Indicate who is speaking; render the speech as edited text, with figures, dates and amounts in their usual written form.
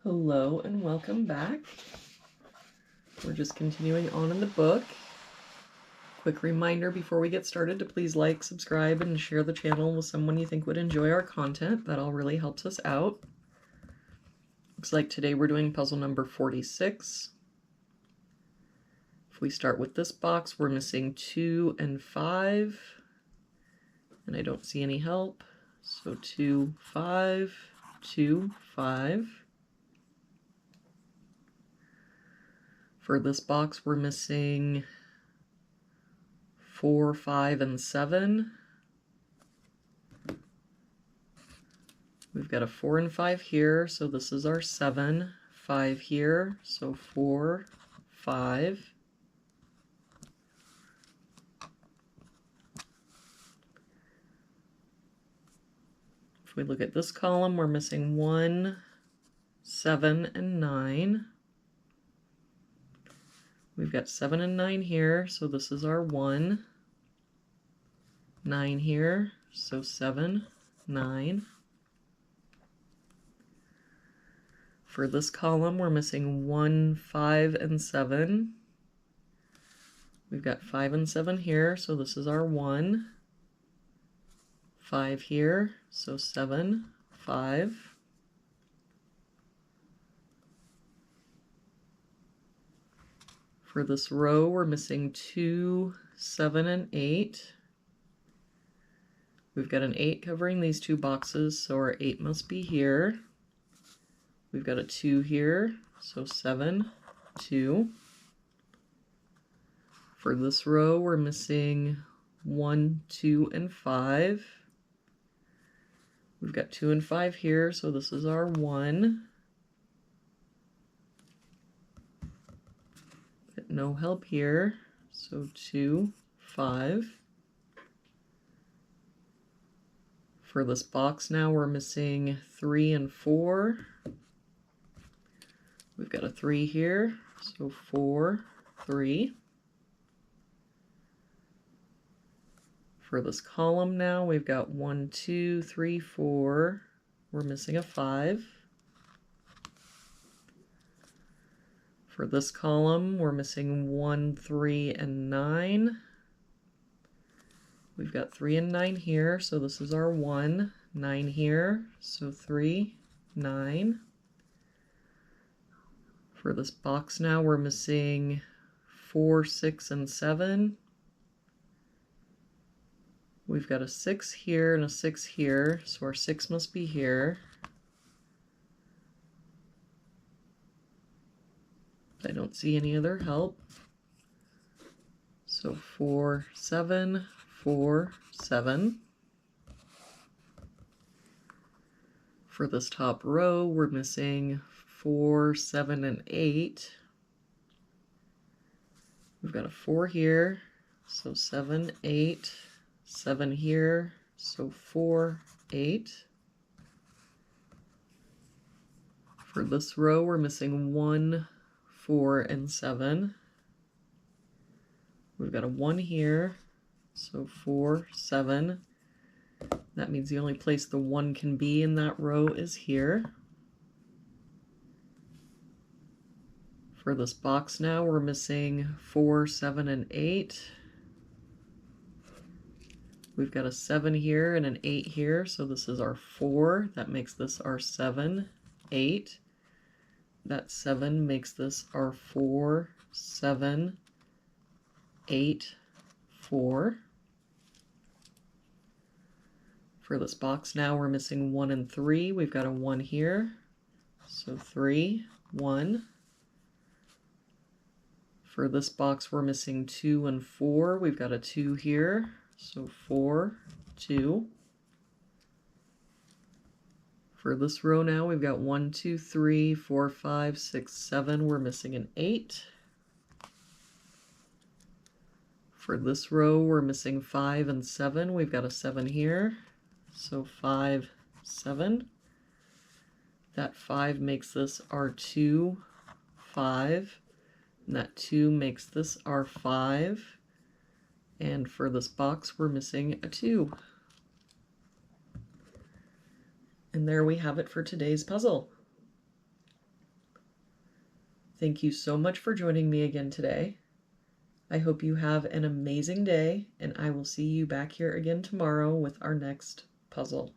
Speaker 1: Hello and welcome back. We're just continuing on in the book. Quick reminder before we get started to please like, subscribe, and share the channel with someone you think would enjoy our content. That all really helps us out. Looks like today we're doing puzzle number 46. If we start with this box, we're missing 2 and 5. And I don't see any help. So 2, 5, 2, 5. For this box, we're missing 4, 5, and 7. We've got a 4 and 5 here, so this is our 7. 5 here, so 4, 5. If we look at this column, we're missing 1, 7, and 9. We've got 7 and 9 here, so this is our 1. 9 here, so 7, 9. For this column, we're missing 1, 5, and 7. We've got 5 and 7 here, so this is our 1. 5 here, so 7, 5. For this row, we're missing 2, 7, and 8. We've got an 8 covering these two boxes, so our 8 must be here. We've got a 2 here, so 7, 2. For this row, we're missing 1, 2, and 5. We've got 2 and 5 here, so this is our 1. No help here, so 2, 5. For this box now, we're missing 3 and 4. We've got a 3 here, so 4, 3. For this column now, we've got 1, 2, 3, 4. We're missing a 5. For this column, we're missing 1, 3, and 9. We've got 3 and 9 here, so this is our 1. 9 here, so 3, 9. For this box now, we're missing 4, 6, and 7. We've got a 6 here and a 6 here, so our 6 must be here. I don't see any other help. So 4, 7, 4, 7. For this top row, we're missing 4, 7, and 8. We've got a 4 here, so 7, 8. 7 here, so 4, 8. For this row, we're missing 1, 4, and 7. We've got a 1 here, so 4, 7. That means the only place the 1 can be in that row is here. For this box now, we're missing 4, 7, and 8. We've got a 7 here and an 8 here, so this is our 4. That makes this our 7, 8. That 7 makes this our 4, 7, 8, 4. For this box now, we're missing 1 and 3. We've got a 1 here, so 3, 1. For this box, we're missing 2 and 4. We've got a 2 here, so 4, 2. For this row now, we've got 1, 2, 3, 4, 5, 6, 7. We're missing an 8. For this row, we're missing 5 and 7. We've got a 7 here, so 5, 7. That 5 makes this our 2, 5. And that 2 makes this our 5. And for this box, we're missing a 2. And there we have it for today's puzzle. Thank you so much for joining me again today. I hope you have an amazing day, and I will see you back here again tomorrow with our next puzzle.